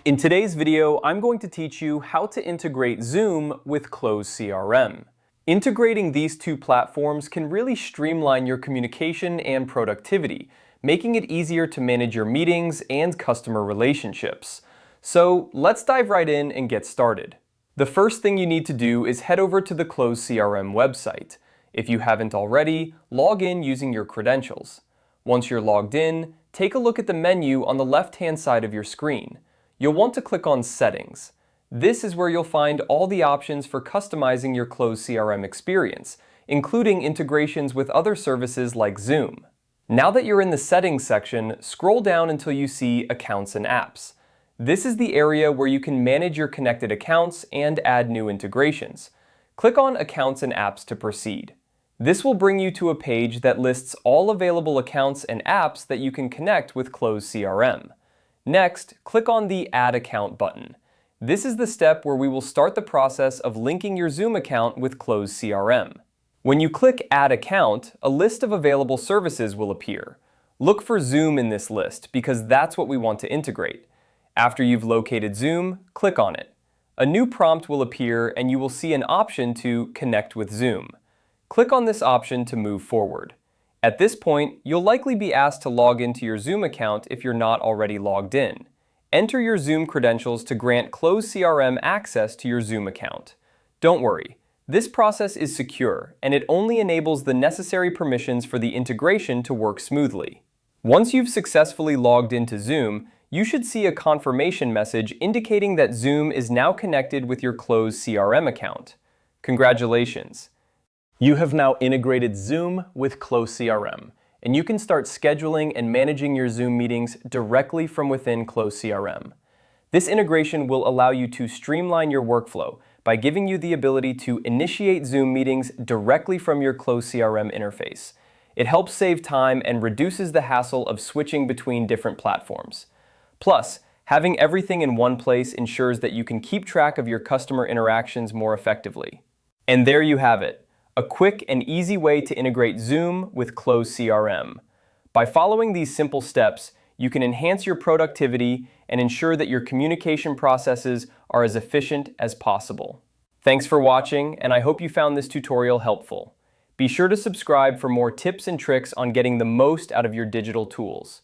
In today's video, I'm going to teach you how to integrate Zoom with Close CRM. Integrating these two platforms can really streamline your communication and productivity, making it easier to manage your meetings and customer relationships. So let's dive right in and get started. The first thing you need to do is head over to the Close CRM website. If you haven't already, log in using your credentials. Once you're logged in, take a look at the menu on the left-hand side of your screen. You'll want to click on Settings. This is where you'll find all the options for customizing your Close CRM experience, including integrations with other services like Zoom. Now that you're in the Settings section, scroll down until you see Accounts and Apps. This is the area where you can manage your connected accounts and add new integrations. Click on Accounts and Apps to proceed. This will bring you to a page that lists all available accounts and apps that you can connect with Close CRM. Next, click on the Add Account button. This is the step where we will start the process of linking your Zoom account with Close CRM. When you click Add Account, a list of available services will appear. Look for Zoom in this list because that's what we want to integrate. After you've located Zoom, click on it. A new prompt will appear and you will see an option to Connect with Zoom. Click on this option to move forward. At this point, you'll likely be asked to log into your Zoom account if you're not already logged in. Enter your Zoom credentials to grant Close CRM access to your Zoom account. Don't worry, this process is secure and it only enables the necessary permissions for the integration to work smoothly. Once you've successfully logged into Zoom, you should see a confirmation message indicating that Zoom is now connected with your Close CRM account. Congratulations! You have now integrated Zoom with Close CRM, and you can start scheduling and managing your Zoom meetings directly from within Close CRM. This integration will allow you to streamline your workflow by giving you the ability to initiate Zoom meetings directly from your Close CRM interface. It helps save time and reduces the hassle of switching between different platforms. Plus, having everything in one place ensures that you can keep track of your customer interactions more effectively. And there you have it. A quick and easy way to integrate Zoom with Close CRM. By following these simple steps, you can enhance your productivity and ensure that your communication processes are as efficient as possible. Thanks for watching, and I hope you found this tutorial helpful. Be sure to subscribe for more tips and tricks on getting the most out of your digital tools.